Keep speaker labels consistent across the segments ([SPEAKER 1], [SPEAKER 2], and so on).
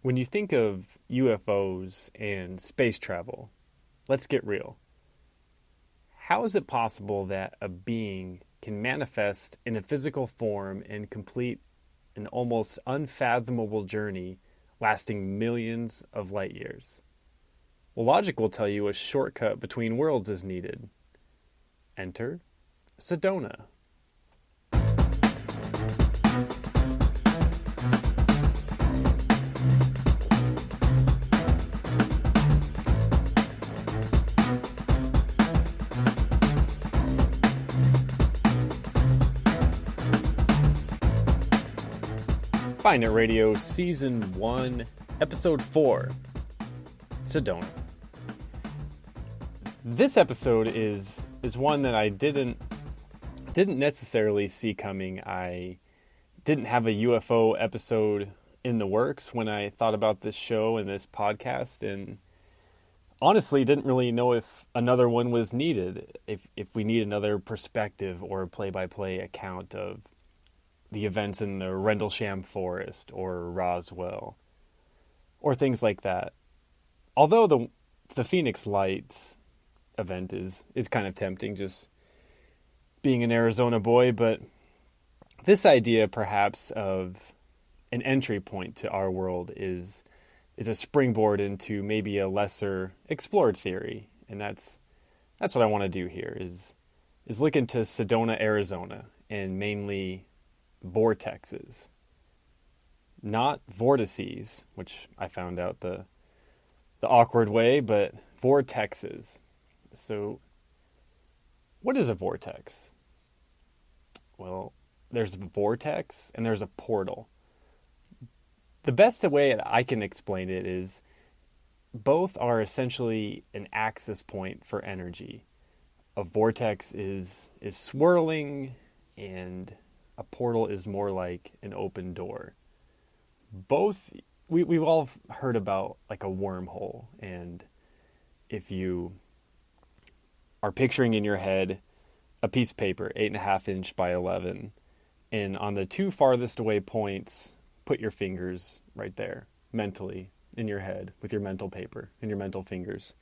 [SPEAKER 1] When you think of UFOs and space travel, let's get real. How is it possible that a being can manifest in a physical form and complete an almost unfathomable journey lasting millions of light years? Well, logic will tell you a shortcut between worlds is needed. Enter Sedona. Find It Radio Season 1, Episode 4, Sedona. This episode is one that I didn't necessarily see coming. I didn't have a UFO episode in the works when I thought about this show and this podcast, and honestly didn't really know if another one was needed, if we need another perspective or play-by-play account of the events in the Rendlesham Forest or Roswell or things like that. Although the Phoenix Lights event is kind of tempting, just being an Arizona boy, but this idea perhaps of an entry point to our world is a springboard into maybe a lesser explored theory. And that's what I want to do here is look into Sedona, Arizona, and mainly Vortexes, not vortices, which I found out the awkward way, but vortexes. So what is a vortex? Well, there's a vortex and there's a portal. The best way that I can explain it is both are essentially an axis point for energy. A vortex is swirling, and a portal is more like an open door. Both, we've all heard about like a wormhole, and if you are picturing in your head a piece of paper, 8.5 inch by 11, and on the two farthest away points, put your fingers right there, mentally, in your head, with your mental paper and your mental fingers.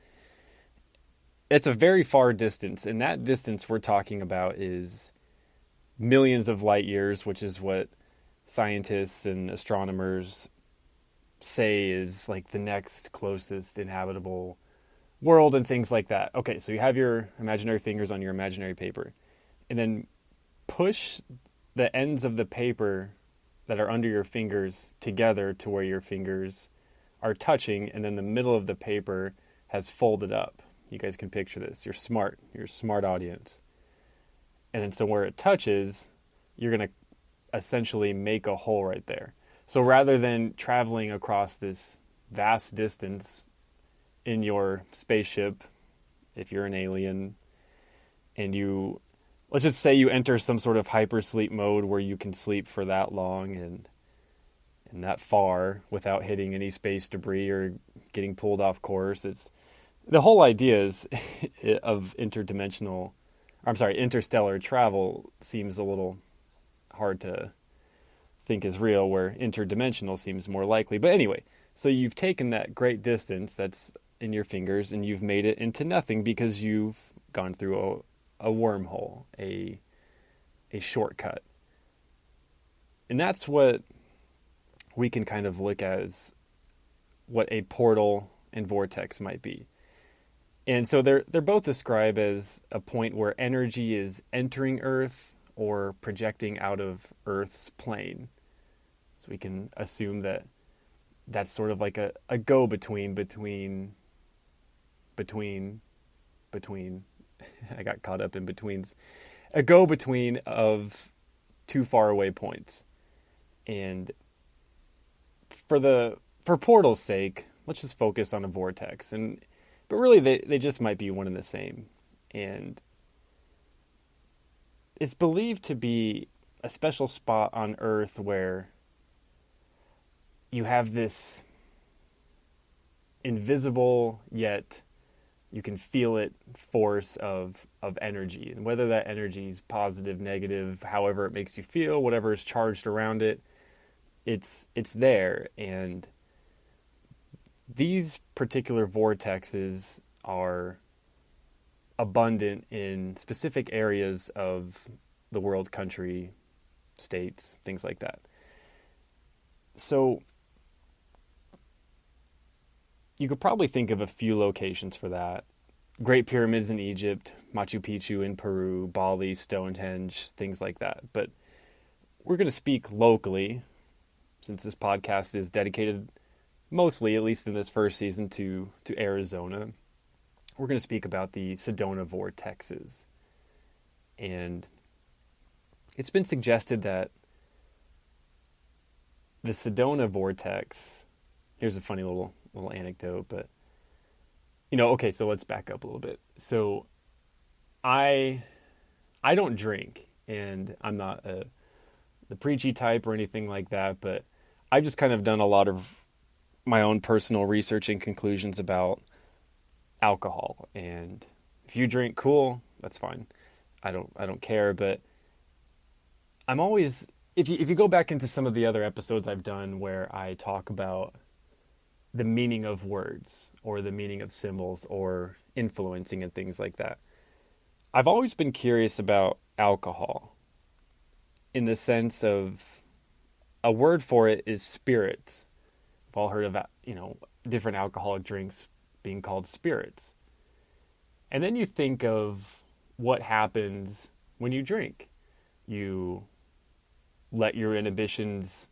[SPEAKER 1] It's a very far distance, and that distance we're talking about is millions of light years, which is what scientists and astronomers say is like the next closest inhabitable world and things like that. Okay, so you have your imaginary fingers on your imaginary paper, and then push the ends of the paper that are under your fingers together to where your fingers are touching, and then the middle of the paper has folded up. You guys can picture this. You're a smart audience. And then so where it touches, you're going to essentially make a hole right there. So rather than traveling across this vast distance in your spaceship, if you're an alien, and let's just say you enter some sort of hypersleep mode where you can sleep for that long and that far without hitting any space debris or getting pulled off course. The whole idea is of interstellar travel seems a little hard to think is real, where interdimensional seems more likely. But anyway, so you've taken that great distance that's in your fingers and you've made it into nothing because you've gone through a wormhole, a shortcut. And that's what we can kind of look at as what a portal and vortex might be. And so they're both described as a point where energy is entering Earth or projecting out of Earth's plane. So we can assume that that's sort of like a go-between between I got caught up in betweens. A go-between of two faraway points. And for portal's sake, let's just focus on a vortex. But really, they just might be one and the same. And it's believed to be a special spot on Earth where you have this invisible, yet you can feel it, force of energy. And whether that energy is positive, negative, however it makes you feel, whatever is charged around it, it's there. And These particular vortexes are abundant in specific areas of the world, country, states, things like that. So you could probably think of a few locations for that. Great Pyramids in Egypt, Machu Picchu in Peru, Bali, Stonehenge, things like that. But we're going to speak locally, since this podcast is dedicated mostly, at least in this first season, to Arizona. We're going to speak about the Sedona Vortexes. And it's been suggested that the Sedona Vortex, here's a funny little anecdote, but, okay, so let's back up a little bit. So I don't drink, and I'm not the preachy type or anything like that, but I've just kind of done a lot of my own personal research and conclusions about alcohol. And if you drink, cool, that's fine. I don't care, but I'm always, if you go back into some of the other episodes I've done where I talk about the meaning of words or the meaning of symbols or influencing and things like that, I've always been curious about alcohol in the sense of a word for it is spirits. We've all heard of, different alcoholic drinks being called spirits. And then you think of what happens when you drink. You let your inhibitions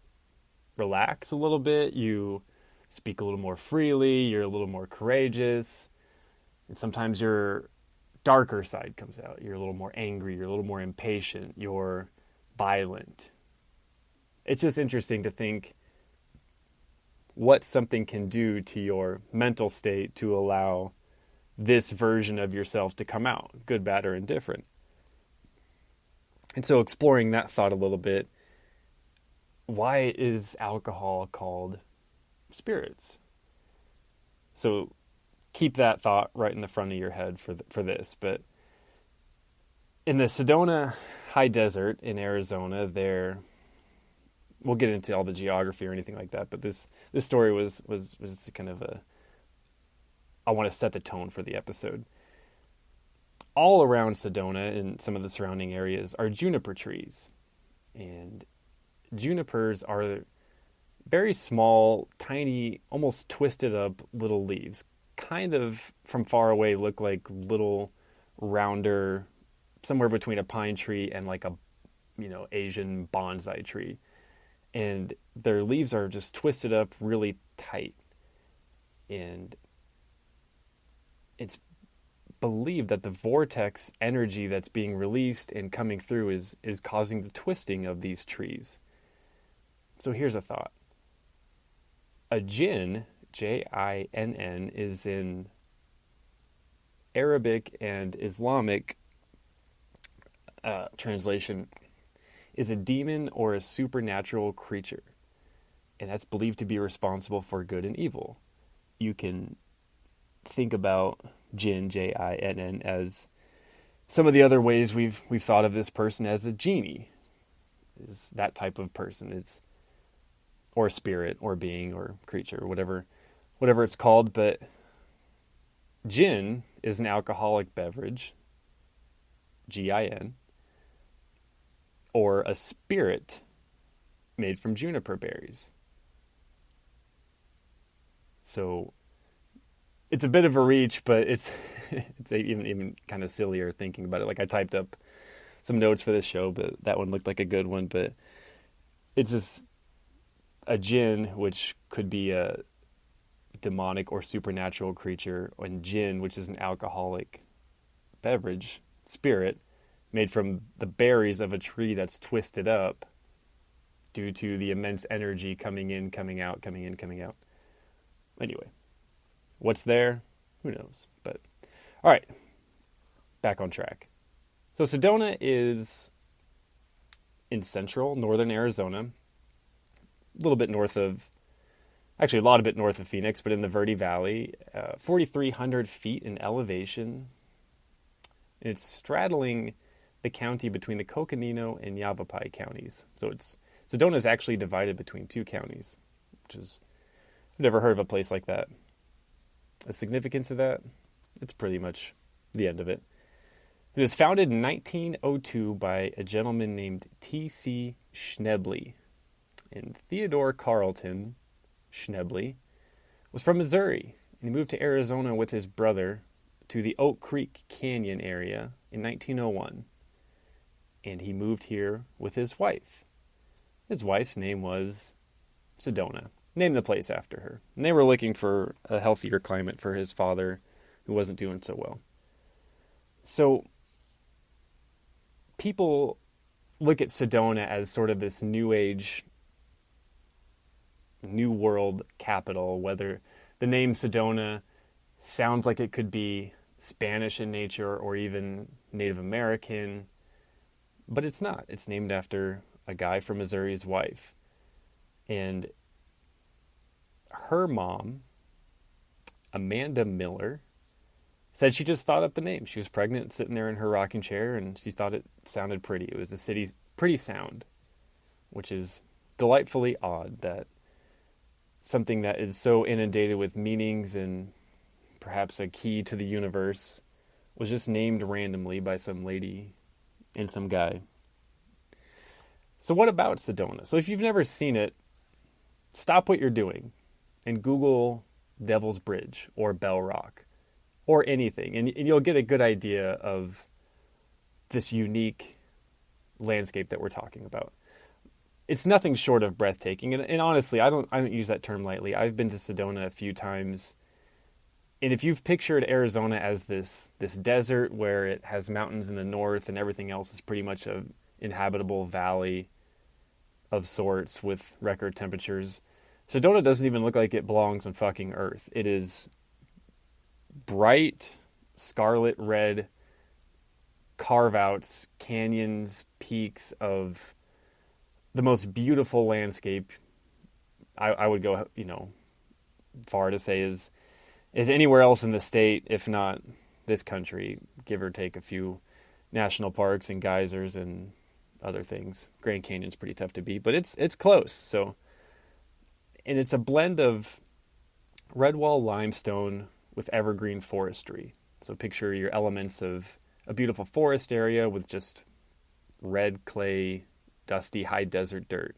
[SPEAKER 1] relax a little bit. You speak a little more freely. You're a little more courageous. And sometimes your darker side comes out. You're a little more angry. You're a little more impatient. You're violent. It's just interesting to think what something can do to your mental state to allow this version of yourself to come out, good, bad, or indifferent. And so exploring that thought a little bit, why is alcohol called spirits? So keep that thought right in the front of your head for this. But in the Sedona high desert in Arizona, we'll get into all the geography or anything like that, but this story was kind of I want to set the tone for the episode. All around Sedona and some of the surrounding areas are juniper trees. And junipers are very small, tiny, almost twisted up little leaves. Kind of from far away look like little rounder, somewhere between a pine tree and like a, Asian bonsai tree. And their leaves are just twisted up really tight. And it's believed that the vortex energy that's being released and coming through is causing the twisting of these trees. So here's a thought. A jinn, Jinn, is in Arabic and Islamic translation, is a demon or a supernatural creature. And that's believed to be responsible for good and evil. You can think about jinn, Jinn, as some of the other ways we've thought of this person as a genie. Is that type of person. It's or spirit or being or creature, whatever it's called. But gin is an alcoholic beverage, Gin, or a spirit made from juniper berries. So it's a bit of a reach, but it's even kind of sillier thinking about it. Like I typed up some notes for this show, but that one looked like a good one. But it's just a jinn, which could be a demonic or supernatural creature, and gin, which is an alcoholic beverage, spirit, made from the berries of a tree that's twisted up due to the immense energy coming in, coming out, coming in, coming out. Anyway, what's there? Who knows? But, all right, back on track. So Sedona is in central northern Arizona, a little bit north of, actually a lot of bit north of Phoenix, but in the Verde Valley, 4,300 feet in elevation. And it's straddling the county between the Coconino and Yavapai counties. So Sedona is actually divided between two counties, which is never heard of a place like that. The significance of that, it's pretty much the end of it. It was founded in 1902 by a gentleman named T.C. Schneble. And Theodore Carlton Schneble was from Missouri, and he moved to Arizona with his brother to the Oak Creek Canyon area in 1901. And he moved here with his wife. His wife's name was Sedona. Named the place after her. And they were looking for a healthier climate for his father, who wasn't doing so well. So, people look at Sedona as sort of this new age, new world capital, whether the name Sedona sounds like it could be Spanish in nature or even Native American, but it's not. It's named after a guy from Missouri's wife. And her mom, Amanda Miller, said she just thought up the name. She was pregnant, sitting there in her rocking chair, and she thought it sounded pretty. It was a city's pretty sound, which is delightfully odd that something that is so inundated with meanings and perhaps a key to the universe was just named randomly by some lady and some guy. So what about Sedona? So if you've never seen it, stop what you're doing and Google Devil's Bridge or Bell Rock or anything, and you'll get a good idea of this unique landscape that we're talking about. It's nothing short of breathtaking, and honestly, I don't use that term lightly. I've been to Sedona a few times, and if you've pictured Arizona as this desert where it has mountains in the north and everything else is pretty much a inhabitable valley of sorts with record temperatures, Sedona doesn't even look like it belongs on fucking Earth. It is bright scarlet red carve-outs, canyons, peaks of the most beautiful landscape. I would go, far to say is anywhere else in the state, if not this country, give or take a few national parks and geysers and other things. Grand Canyon's pretty tough to beat, but it's close. So, and it's a blend of redwall limestone with evergreen forestry. So picture your elements of a beautiful forest area with just red clay, dusty, high desert dirt.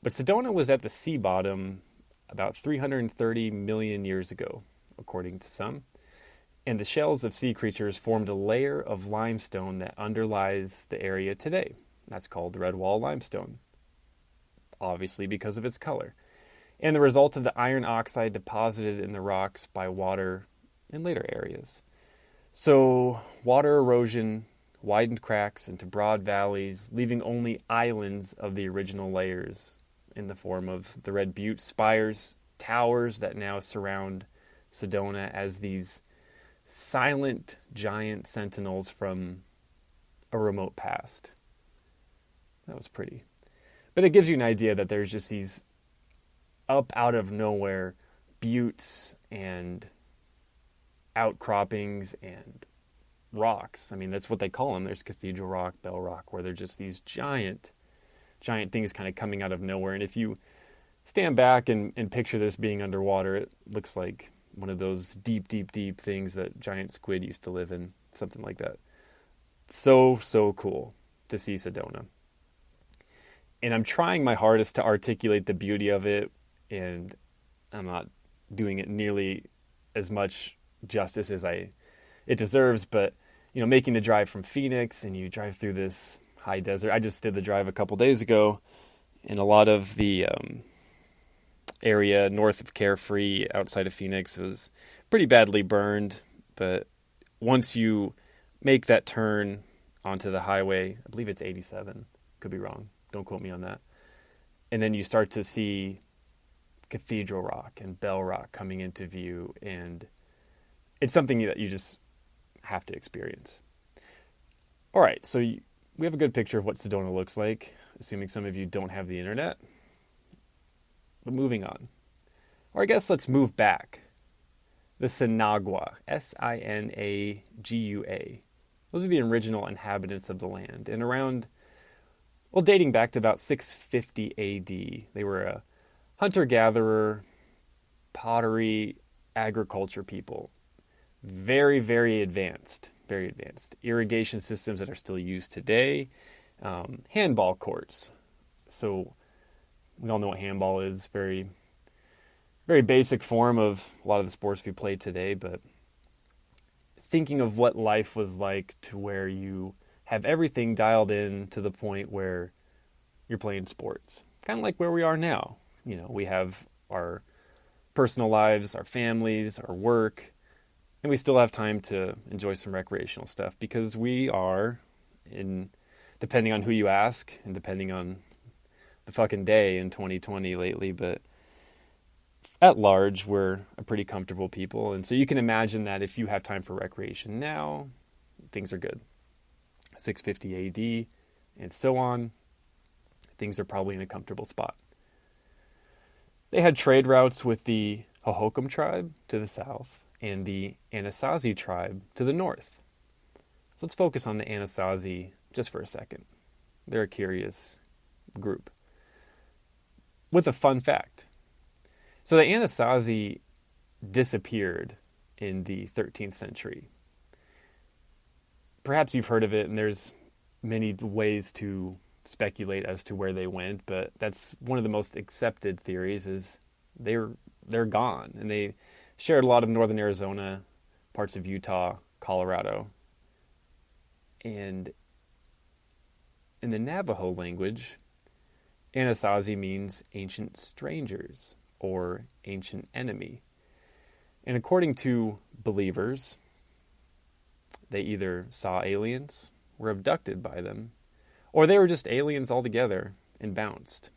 [SPEAKER 1] But Sedona was at the sea bottom about 330 million years ago, according to some. And the shells of sea creatures formed a layer of limestone that underlies the area today. That's called redwall limestone, obviously because of its color, and the result of the iron oxide deposited in the rocks by water in later areas. So water erosion widened cracks into broad valleys, leaving only islands of the original layers in the form of the red butte spires, towers that now surround Sedona as these silent giant sentinels from a remote past. That was pretty. But it gives you an idea that there's just these up out of nowhere buttes and outcroppings and rocks. I mean, that's what they call them. There's Cathedral Rock, Bell Rock, where they're just these giant things kind of coming out of nowhere. And if you stand back and picture this being underwater, it looks like one of those deep things that giant squid used to live in, something like that. So cool to see Sedona. And I'm trying my hardest to articulate the beauty of it, and I'm not doing it nearly as much justice as it deserves, but making the drive from Phoenix, and you drive through this high desert. I just did the drive a couple days ago, and a lot of the area north of Carefree, outside of Phoenix, was pretty badly burned. But once you make that turn onto the highway, I believe it's 87, could be wrong, don't quote me on that, and then you start to see Cathedral Rock and Bell Rock coming into view, and it's something that you just have to experience. All right, so we have a good picture of what Sedona looks like, assuming some of you don't have the internet. But moving on. Or I guess let's move back. The Sonagwa, Sinagua. Those are the original inhabitants of the land. And dating back to about 650 AD, they were a hunter-gatherer pottery, agriculture people. Very, very advanced. Very advanced. Irrigation systems that are still used today. Handball courts. So we all know what handball is. Very, very basic form of a lot of the sports we play today. But thinking of what life was like to where you have everything dialed in to the point where you're playing sports. Kind of like where we are now. You know, we have our personal lives, our families, our work, and we still have time to enjoy some recreational stuff because we are, depending on who you ask and depending on the fucking day in 2020 lately, but at large, we're a pretty comfortable people. And so you can imagine that if you have time for recreation now, things are good. 650 AD and so on, things are probably in a comfortable spot. They had trade routes with the Hohokam tribe to the south and the Anasazi tribe to the north. So let's focus on the Anasazi just for a second. They're a curious group. With a fun fact. So the Anasazi disappeared in the 13th century. Perhaps you've heard of it, and there's many ways to speculate as to where they went, but that's one of the most accepted theories is they're gone. And they shared a lot of northern Arizona, parts of Utah, Colorado. And in the Navajo language, Anasazi means ancient strangers or ancient enemy. And according to believers, they either saw aliens, were abducted by them, or they were just aliens altogether and bounced.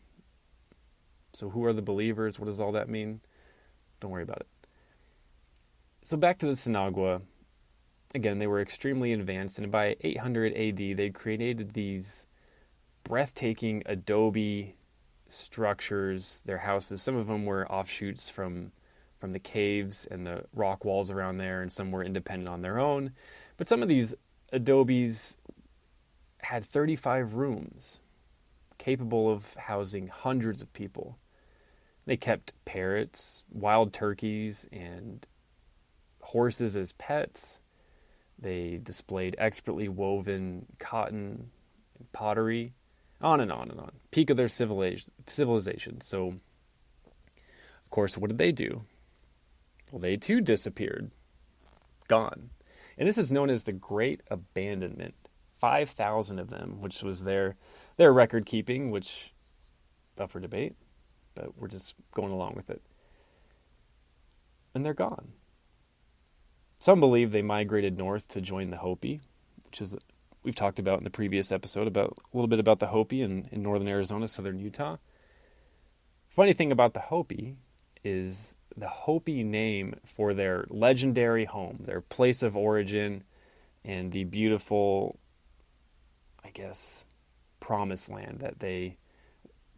[SPEAKER 1] So who are the believers? What does all that mean? Don't worry about it. So back to the Sonagwa. Again, they were extremely advanced, and by 800 AD, they created these breathtaking adobe structures, their houses. Some of them were offshoots from the caves and the rock walls around there, and some were independent on their own. But some of these adobes had 35 rooms, capable of housing hundreds of people. They kept parrots, wild turkeys, and horses as pets. They displayed expertly woven cotton and pottery, on and on and on. Peak of their civilization. So, of course, what did they do? Well, they too disappeared. Gone. And this is known as the Great Abandonment. 5,000 of them, which was their record keeping, which up for debate, but we're just going along with it. And they're gone. Some believe they migrated north to join the Hopi, which is we've talked about in the previous episode about a little bit about the Hopi in northern Arizona, southern Utah. Funny thing about the Hopi is the Hopi name for their legendary home, their place of origin, and the beautiful, I guess, promised land that they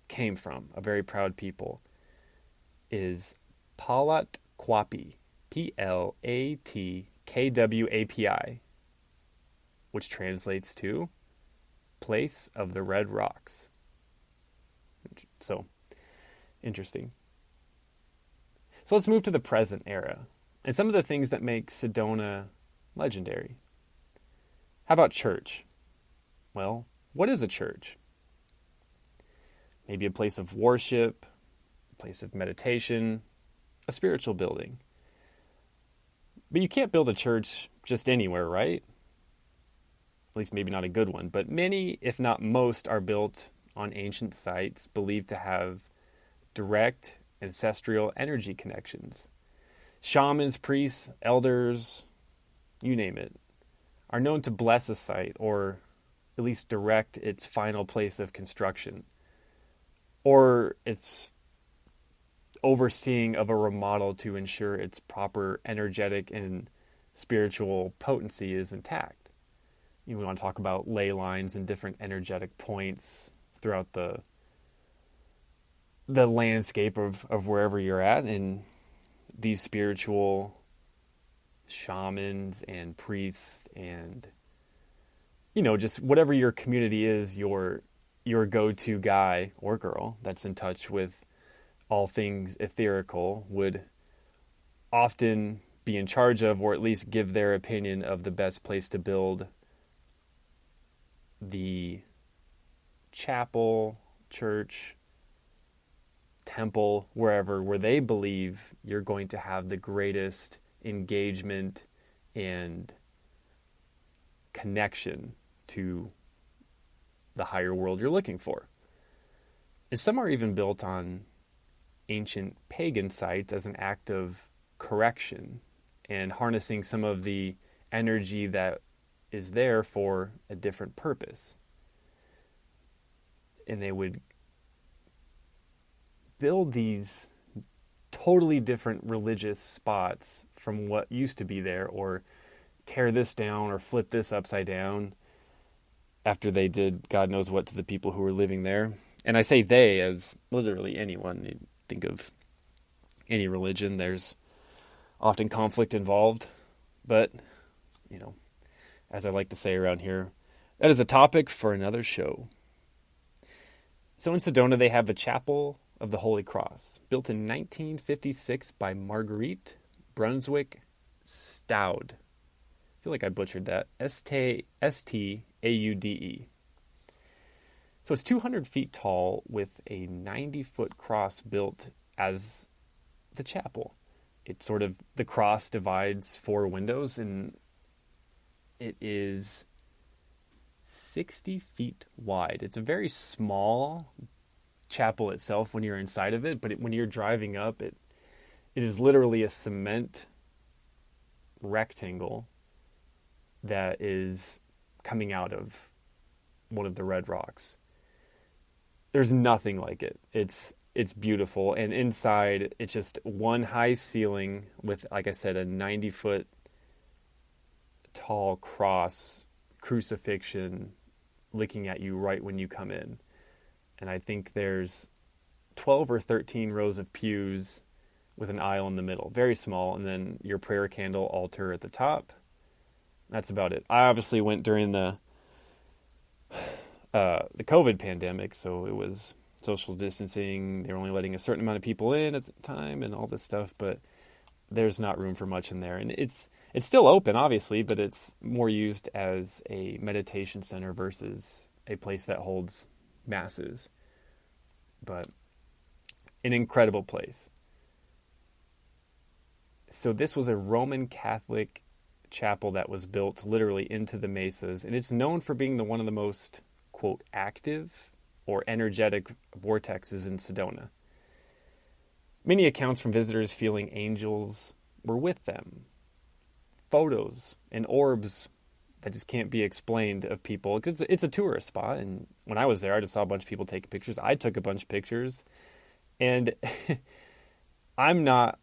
[SPEAKER 1] came from, a very proud people, is Palatquapi, Platkwapi, which translates to place of the red rocks. So, interesting. So let's move to the present era and some of the things that make Sedona legendary. How about church? Well, what is a church? Maybe a place of worship, a place of meditation, a spiritual building. But you can't build a church just anywhere, right? At least maybe not a good one. But many, if not most, are built on ancient sites believed to have direct ancestral energy connections. Shamans, priests, elders, you name it, are known to bless a site or at least direct its final place of construction or its overseeing of a remodel to ensure its proper energetic and spiritual potency is intact. We want to talk about ley lines and different energetic points throughout the landscape of wherever you're at, and these spiritual shamans and priests and just whatever your community is, your go-to guy or girl that's in touch with all things etherical would often be in charge of, or at least give their opinion of the best place to build the chapel, church, temple, wherever, where they believe you're going to have the greatest engagement and connection to the higher world you're looking for. And some are even built on ancient pagan sites as an act of correction and harnessing some of the energy that is there for a different purpose. And they would build these totally different religious spots from what used to be there, or tear this down or flip this upside down after they did God knows what to the people who were living there. And I say they as literally anyone. You think of any religion, there's often conflict involved. But, as I like to say around here, that is a topic for another show. So in Sedona, they have the Chapel of the Holy Cross, built in 1956 by Marguerite Brunswick Staude. I feel like I butchered that. Staude. So it's 200 feet tall with a 90-foot cross built as the chapel. The cross divides 4 windows, and it is 60 feet wide. It's a very small chapel itself when you're inside of it, but when you're driving up, it is literally a cement rectangle that is coming out of one of the red rocks. There's nothing like it. It's beautiful, and inside it's just one high ceiling with, like I said, a 90-foot tall cross, crucifixion looking at you right when you come in. And I think there's 12 or 13 rows of pews with an aisle in the middle. Very small. And then your prayer candle altar at the top. That's about it. I obviously went during the COVID pandemic, so it was social distancing. They were only letting a certain amount of people in at the time and all this stuff, but there's not room for much in there. And it's still open, obviously, but it's more used as a meditation center versus a place that holds masses. But an incredible place. So this was a Roman Catholic chapel that was built literally into the mesas, and it's known for being one of the most, quote, active or energetic vortexes in Sedona. Many accounts from visitors feeling angels were with them. Photos and orbs that just can't be explained of people. It's a tourist spot, and when I was there, I just saw a bunch of people taking pictures. I took a bunch of pictures, and I'm not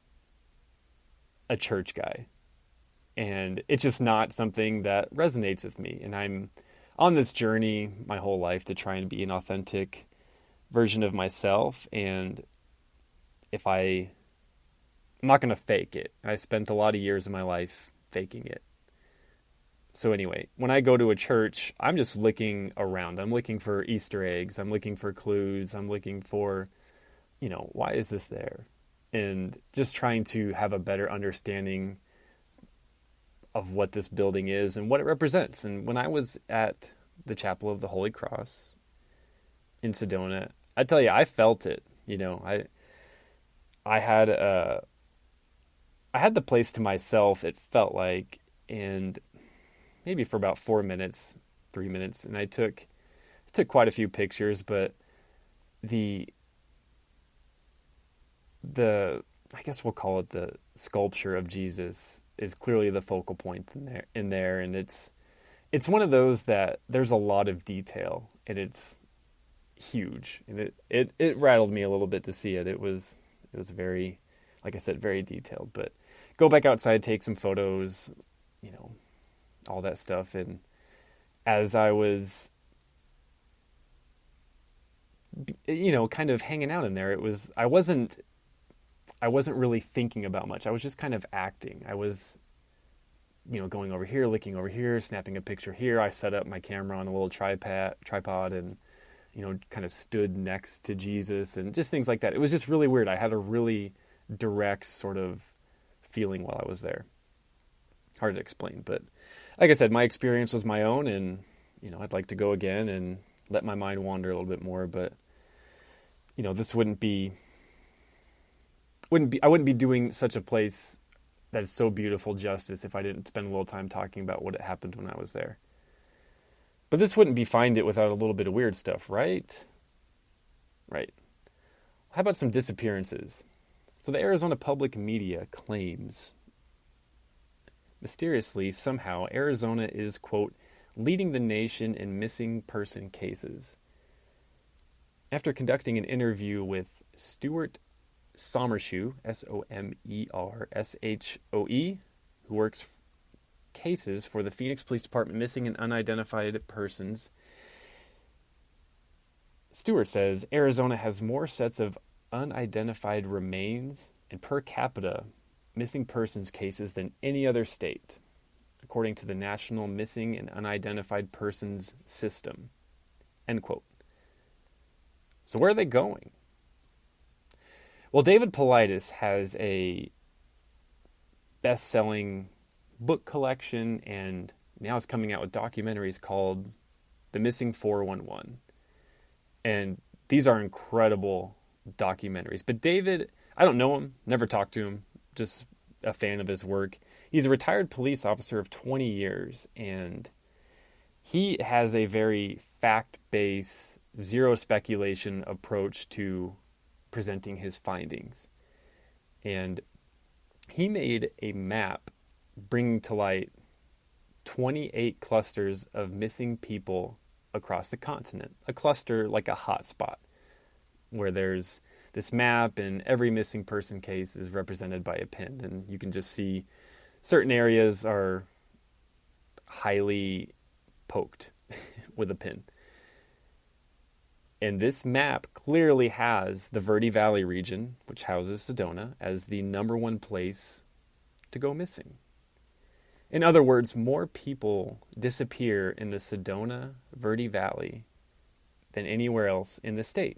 [SPEAKER 1] a church guy, and it's just not something that resonates with me. And I'm on this journey my whole life to try and be an authentic version of myself, and I'm not going to fake it. I spent a lot of years of my life faking it. So anyway, when I go to a church, I'm just looking around. I'm looking for Easter eggs. I'm looking for clues. I'm looking for, why is this there? And just trying to have a better understanding of what this building is and what it represents. And when I was at the Chapel of the Holy Cross in Sedona, I tell you, I felt it. I had the place to myself, it felt like, and maybe for about 3 minutes, and I took quite a few pictures, but the I guess we'll call it the sculpture of Jesus is clearly the focal point in there, and it's one of those that there's a lot of detail, and it's huge, and it rattled me a little bit to see it. It was very, like I said, very detailed. But go back outside, take some photos, all that stuff. And as I was, kind of hanging out in there, I wasn't really thinking about much. I was just kind of acting. I was, going over here, looking over here, snapping a picture here. I set up my camera on a little tripod and, kind of stood next to Jesus and just things like that. It was just really weird. I had a really direct sort of feeling while I was there. Hard to explain, but like I said, my experience was my own, and I'd like to go again and let my mind wander a little bit more, but this I wouldn't be doing such a place that is so beautiful justice if I didn't spend a little time talking about what had happened when I was there. But this wouldn't be Find It without a little bit of weird stuff, right? Right. How about some disappearances? So the Arizona public media claims, mysteriously, somehow, Arizona is, quote, leading the nation in missing person cases. After conducting an interview with Stuart Somershoe, Somershoe, who works cases for the Phoenix Police Department missing and unidentified persons, Stewart says Arizona has more sets of unidentified remains and per capita missing persons cases than any other state, according to the National Missing and Unidentified Persons System. End quote. So where are they going? Well, David Paulides has a best-selling book collection, and now is coming out with documentaries called The Missing 411. And these are incredible documentaries. But David, I don't know him, never talked to him, just a fan of his work. He's a retired police officer of 20 years, and he has a very fact-based, zero speculation approach to presenting his findings. And he made a map bringing to light 28 clusters of missing people across the continent. A cluster like a hotspot, where there's this map and every missing person case is represented by a pin. And you can just see certain areas are highly poked with a pin. And this map clearly has the Verde Valley region, which houses Sedona, as the number one place to go missing. In other words, more people disappear in the Sedona Verde Valley than anywhere else in the state.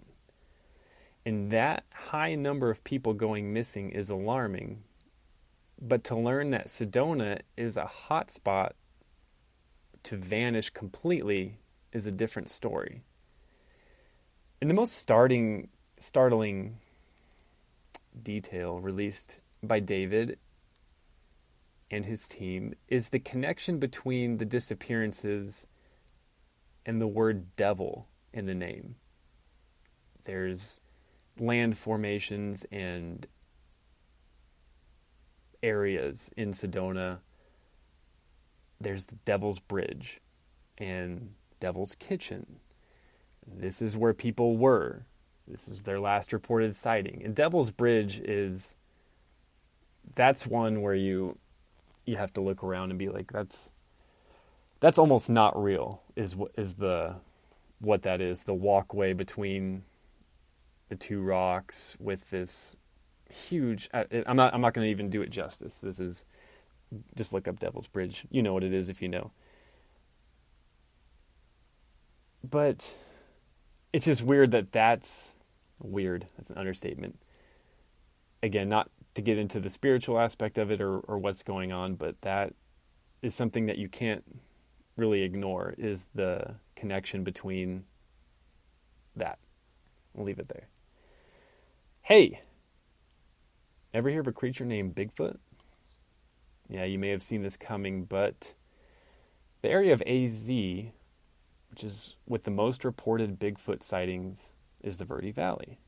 [SPEAKER 1] And that high number of people going missing is alarming. But to learn that Sedona is a hotspot to vanish completely is a different story. And the most startling detail released by David and his team is the connection between the disappearances and the word devil in the name. There's land formations and areas in Sedona. There's the Devil's Bridge and Devil's Kitchen. This is where people were. This is their last reported sighting. And Devil's Bridge that's one where you have to look around and be like, that's almost not real, is what that is. The walkway between the two rocks with this huge, I'm not going to even do it justice. This is, just look up Devil's Bridge. You know what it is if you know. But it's just weird that's weird. That's an understatement. Again, not to get into the spiritual aspect of it or what's going on, but that is something that you can't really ignore, is the connection between that. I'll leave it there. Hey, ever hear of a creature named Bigfoot? Yeah, you may have seen this coming, but the area of AZ, which is with the most reported Bigfoot sightings, is the Verde Valley.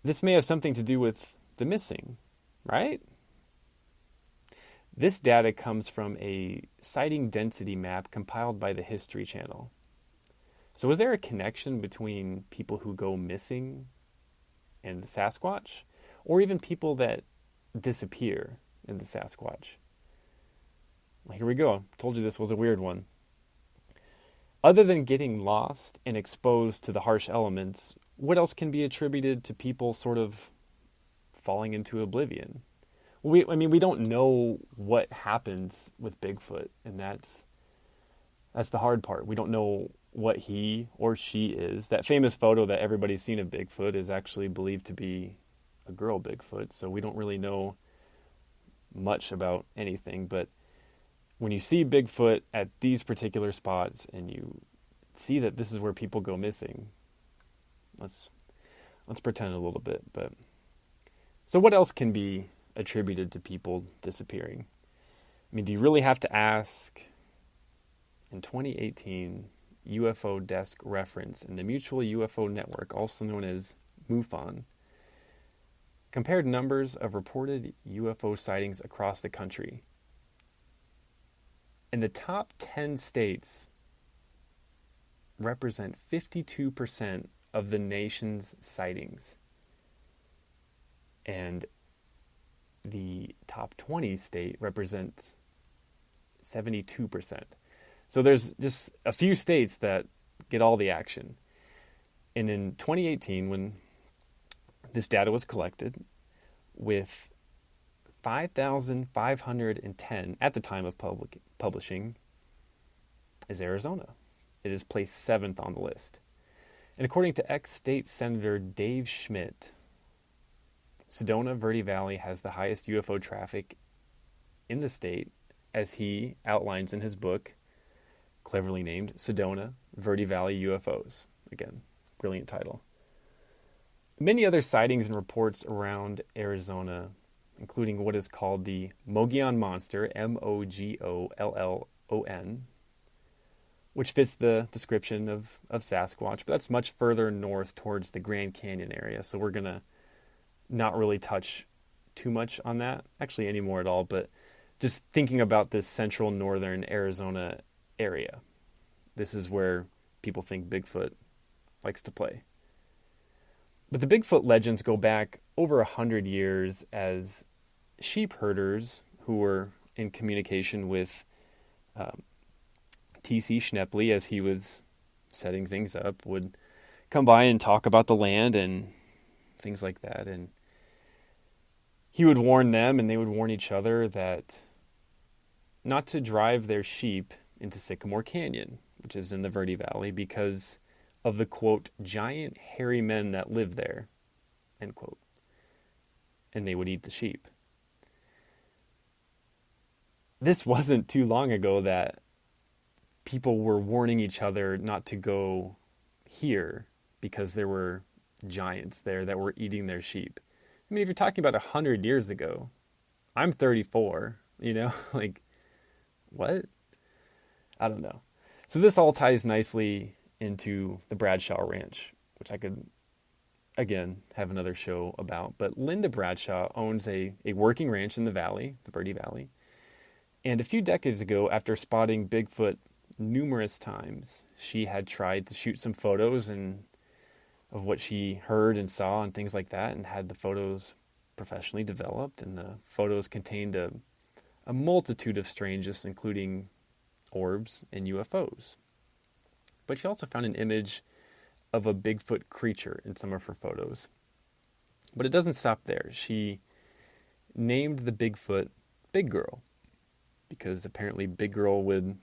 [SPEAKER 1] This may have something to do with the missing, right? This data comes from a sighting density map compiled by the History Channel. So is there a connection between people who go missing and the Sasquatch? Or even people that disappear in the Sasquatch? Well, here we go. Told you this was a weird one. Other than getting lost and exposed to the harsh elements, what else can be attributed to people sort of falling into oblivion? We don't know what happens with Bigfoot, and that's the hard part. We don't know what he or she is. That famous photo that everybody's seen of Bigfoot is actually believed to be a girl Bigfoot, so we don't really know much about anything, but when you see Bigfoot at these particular spots and you see that this is where people go missing, let's pretend a little bit. But so what else can be attributed to people disappearing? I mean, do you really have to ask? In 2018, UFO Desk Reference and the Mutual UFO Network, also known as MUFON, compared numbers of reported UFO sightings across the country. And the top 10 states represent 52% of the nation's sightings. And the top 20 state represents 72%. So there's just a few states that get all the action. And in 2018, when this data was collected, with 5,510 at the time of publishing, is Arizona. It is placed 7th on the list. And according to ex-state Senator Dave Schmidt, Sedona Verde Valley has the highest UFO traffic in the state, as he outlines in his book, cleverly named Sedona Verde Valley UFOs. Again, brilliant title. Many other sightings and reports around Arizona, including what is called the Mogollon Monster, Mogollon, which fits the description of Sasquatch, but that's much further north towards the Grand Canyon area, so we're going to not really touch too much on that, actually anymore at all, but just thinking about this central northern Arizona area. This is where people think Bigfoot likes to play. But the Bigfoot legends go back over 100 years, as sheep herders who were in communication with T.C. Schnepley as he was setting things up would come by and talk about the land and things like that. And he would warn them, and they would warn each other, that not to drive their sheep into Sycamore Canyon, which is in the Verde Valley, because of the, quote, giant hairy men that live there, end quote. And they would eat the sheep. This wasn't too long ago that people were warning each other not to go here because there were giants there that were eating their sheep. I mean, if you're talking about 100 years ago, I'm 34, like, what? I don't know. So this all ties nicely into the Bradshaw Ranch, which I could, again, have another show about. But Linda Bradshaw owns a working ranch in the valley, the Verde Valley. And a few decades ago, after spotting Bigfoot numerous times, she had tried to shoot some photos of what she heard and saw and things like that, and had the photos professionally developed. And the photos contained a multitude of strangeness, including orbs and UFOs. But she also found an image of a Bigfoot creature in some of her photos. But it doesn't stop there. She named the Bigfoot Big Girl, because apparently Big Girl would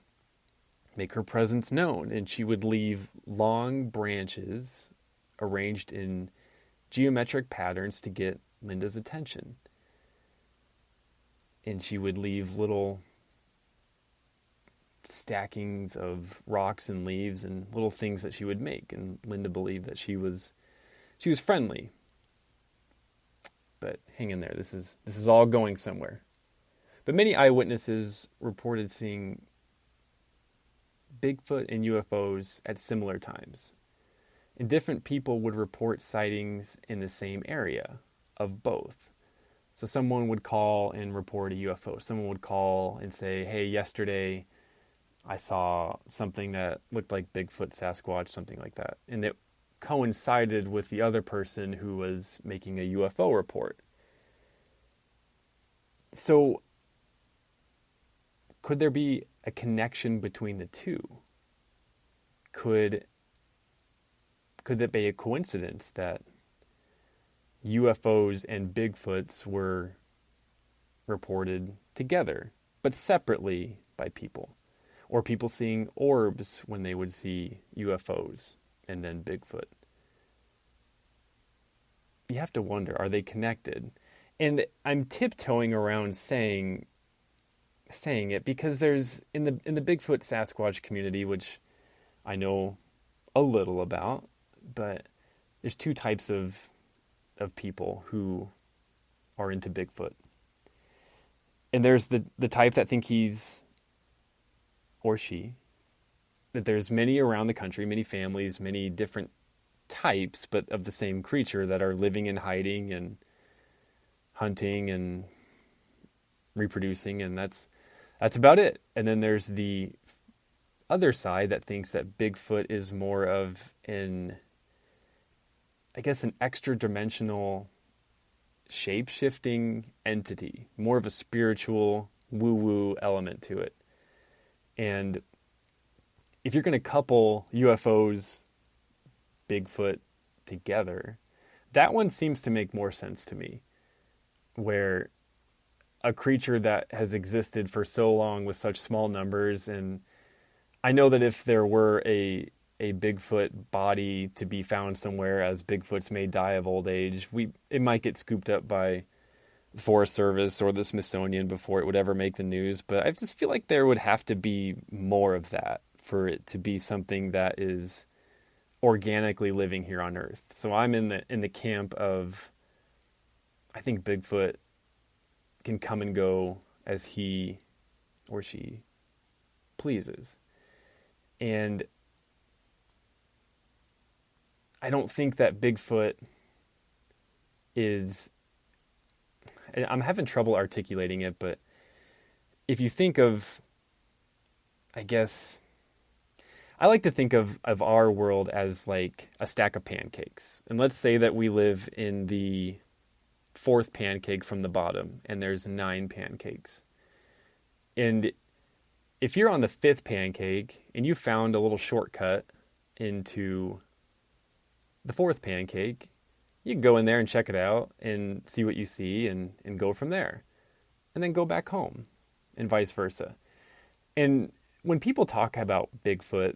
[SPEAKER 1] make her presence known, and she would leave long branches arranged in geometric patterns to get Linda's attention. And she would leave little stackings of rocks and leaves and little things that she would make, and Linda believed that she was friendly. But hang in there, this is all going somewhere. But many eyewitnesses reported seeing Bigfoot and UFOs at similar times. And different people would report sightings in the same area of both. So someone would call and report a UFO. Someone would call and say, hey, yesterday I saw something that looked like Bigfoot, Sasquatch, something like that. And it coincided with the other person who was making a UFO report. So could there be a connection between the two? Could that be a coincidence that UFOs and Bigfoots were reported together, but separately by people? Or people seeing orbs when they would see UFOs and then Bigfoot? You have to wonder, are they connected? And I'm tiptoeing around saying it because there's in the Bigfoot Sasquatch community, which I know a little about, but there's two types of people who are into Bigfoot. And there's the type that think he's, or she, that there's many around the country, many families, many different types, but of the same creature that are living and hiding and hunting and reproducing, and that's about it. And then there's the other side that thinks that Bigfoot is more of an extra dimensional shape-shifting entity, more of a spiritual woo-woo element to it. And if you're going to couple UFOs, Bigfoot together, that one seems to make more sense to me, where a creature that has existed for so long with such small numbers. And I know that if there were a Bigfoot body to be found somewhere, as Bigfoots may die of old age, it might get scooped up by the Forest Service or the Smithsonian before it would ever make the news. But I just feel like there would have to be more of that for it to be something that is organically living here on Earth. So I'm in the camp of, I think Bigfoot can come and go as he or she pleases. And I don't think that Bigfoot is, I'm having trouble articulating it, but if you think of, I guess, I like to think of our world as like a stack of pancakes. And let's say that we live in the fourth pancake from the bottom, and there's 9 pancakes. And if you're on the 5th pancake and you found a little shortcut into the 4th pancake, you can go in there and check it out and see what you see and go from there. And then go back home and vice versa. And when people talk about Bigfoot,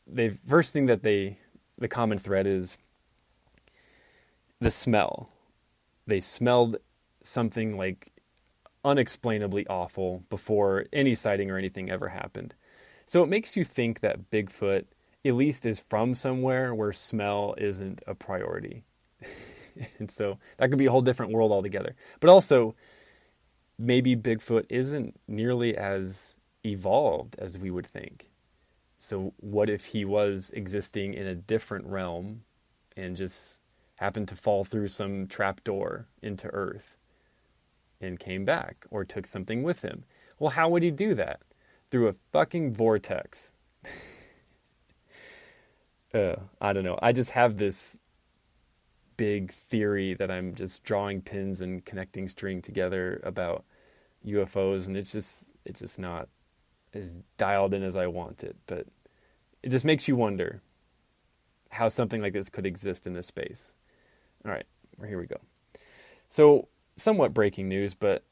[SPEAKER 1] the first thing that the common thread is the smell. They smelled something like unexplainably awful before any sighting or anything ever happened. So it makes you think that Bigfoot at least is from somewhere where smell isn't a priority. And so that could be a whole different world altogether. But also, maybe Bigfoot isn't nearly as evolved as we would think. So what if he was existing in a different realm and just happened to fall through some trapdoor into Earth and came back, or took something with him? Well, how would he do that? Through a fucking vortex. I don't know. I just have this big theory that I'm just drawing pins and connecting string together about UFOs, and it's just not as dialed in as I want it. But it just makes you wonder how something like this could exist in this space. All right, here we go. So, somewhat breaking news, but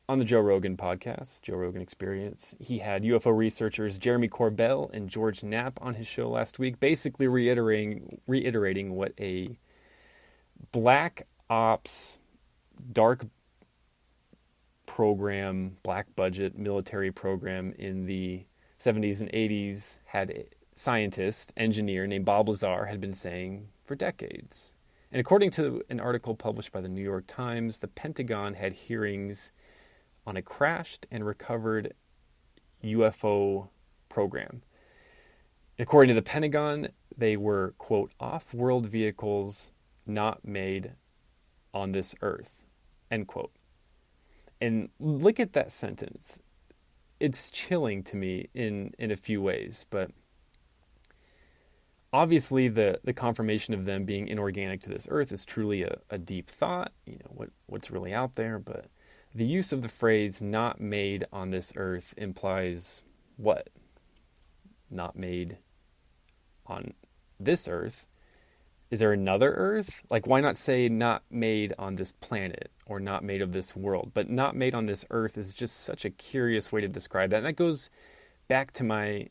[SPEAKER 1] on the Joe Rogan podcast, Joe Rogan Experience, he had UFO researchers Jeremy Corbell and George Knapp on his show last week, basically reiterating what a black ops, dark program, black budget military program in the 70s and 80s had a scientist, engineer named Bob Lazar had been saying for decades. And according to an article published by the New York Times, the Pentagon had hearings on a crashed and recovered UFO program. According to the Pentagon, they were, quote, off-world vehicles not made on this earth, end quote. And look at that sentence. It's chilling to me in a few ways, but obviously the confirmation of them being inorganic to this earth is truly a deep thought, what's really out there, but the use of the phrase not made on this earth implies what? Not made on this earth? Is there another earth? Like, why not say not made on this planet or not made of this world? But not made on this earth is just such a curious way to describe that. And that goes back to my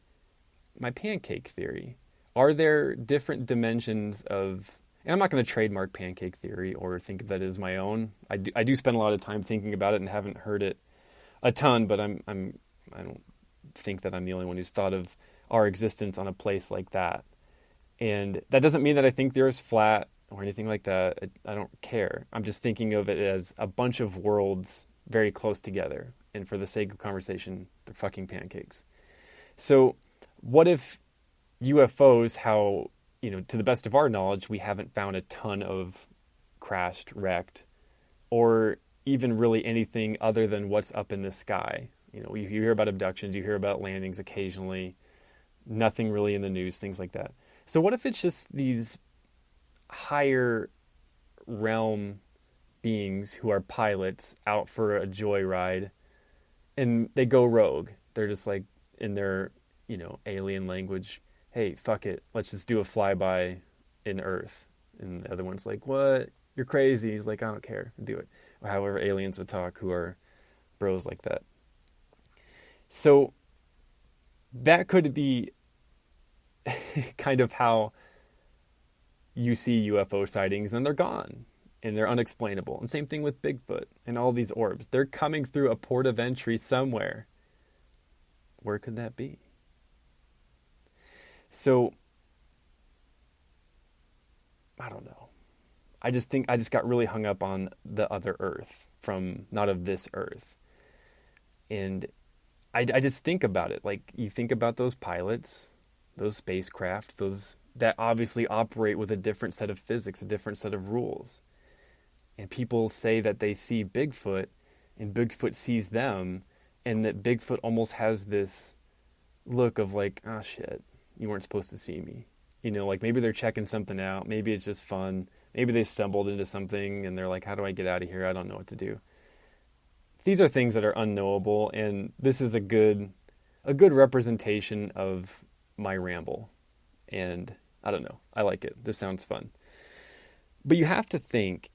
[SPEAKER 1] pancake theory. Are there different dimensions of And I'm not going to trademark pancake theory or think of that as my own. I do spend a lot of time thinking about it and haven't heard it a ton, but I don't think that I'm the only one who's thought of our existence on a place like that. And that doesn't mean that I think the Earth's flat or anything like that. I don't care. I'm just thinking of it as a bunch of worlds very close together. And for the sake of conversation, they're fucking pancakes. So what if UFOs, how, to the best of our knowledge, we haven't found a ton of crashed, wrecked, or even really anything other than what's up in the sky. You hear about abductions, you hear about landings occasionally, nothing really in the news, things like that. So what if it's just these higher realm beings who are pilots out for a joyride and they go rogue? They're just like in their, alien language, hey, fuck it, let's just do a flyby in Earth. And the other one's like, what? You're crazy. He's like, I don't care, do it. Or however aliens would talk who are bros like that. So that could be kind of how you see UFO sightings, and they're gone and they're unexplainable. And same thing with Bigfoot and all these orbs. They're coming through a port of entry somewhere. Where could that be? So I don't know. I just got really hung up on the other Earth from not of this Earth. And I just think about it. Like, you think about those pilots, those spacecraft, those that obviously operate with a different set of physics, a different set of rules. And people say that they see Bigfoot and Bigfoot sees them, and that Bigfoot almost has this look of like, oh shit, you weren't supposed to see me. Like maybe they're checking something out. Maybe it's just fun. Maybe they stumbled into something and they're like, how do I get out of here? I don't know what to do. These are things that are unknowable, and this is a good representation of my ramble. And I don't know. I like it. This sounds fun. But you have to think,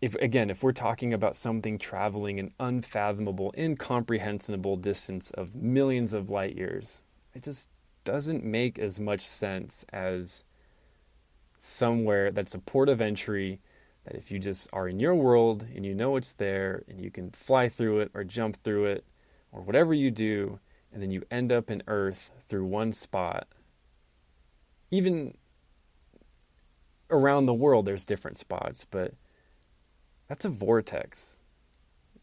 [SPEAKER 1] if we're talking about something traveling an unfathomable, incomprehensible distance of millions of light years, it just doesn't make as much sense as somewhere that's a port of entry, that if you just are in your world and you know it's there and you can fly through it or jump through it or whatever you do, and then you end up in Earth through one spot. Even around the world there's different spots, but that's a vortex.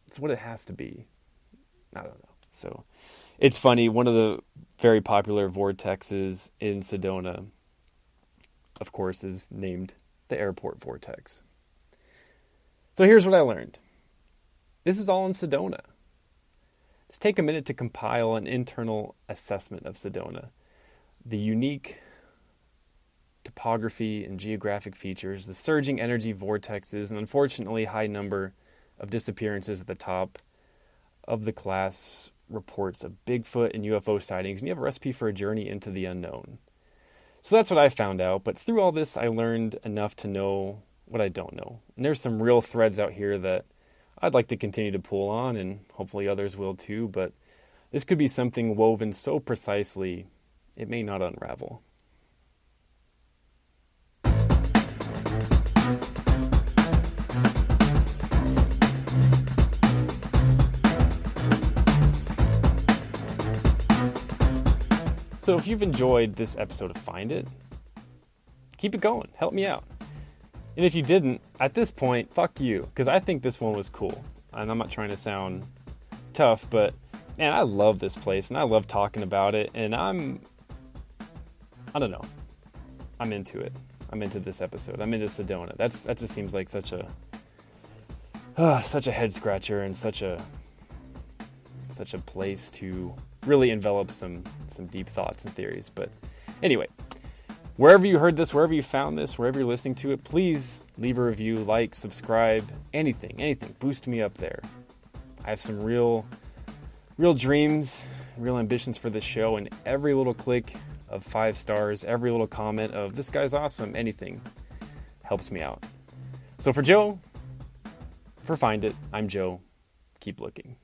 [SPEAKER 1] It's what it has to be. I don't know. So it's funny, one of the very popular vortexes in Sedona, of course, is named the airport vortex. So here's what I learned. This is all in Sedona. Just take a minute to compile an internal assessment of Sedona. The unique topography and geographic features, the surging energy vortexes, and unfortunately high number of disappearances at the top of the class reports of Bigfoot and UFO sightings, and you have a recipe for a journey into the unknown. So that's what I found out, but through all this I learned enough to know what I don't know. And there's some real threads out here that I'd like to continue to pull on, and hopefully others will too, but this could be something woven so precisely it may not unravel. So if you've enjoyed this episode of Find It, keep it going. Help me out. And if you didn't, at this point, fuck you, because I think this one was cool. And I'm not trying to sound tough, but man, I love this place and I love talking about it. And I don't know. I'm into it. I'm into this episode. I'm into Sedona. That just seems like such a head scratcher and such a place to really envelop some deep thoughts and theories. But anyway, wherever you heard this, wherever you found this, wherever you're listening to it, please leave a review, like, subscribe, anything. Boost me up there. I have some real dreams, real ambitions for this show, and every little click of 5 stars, every little comment of this guy's awesome, anything helps me out. So for Find It, I'm Joe. Keep looking.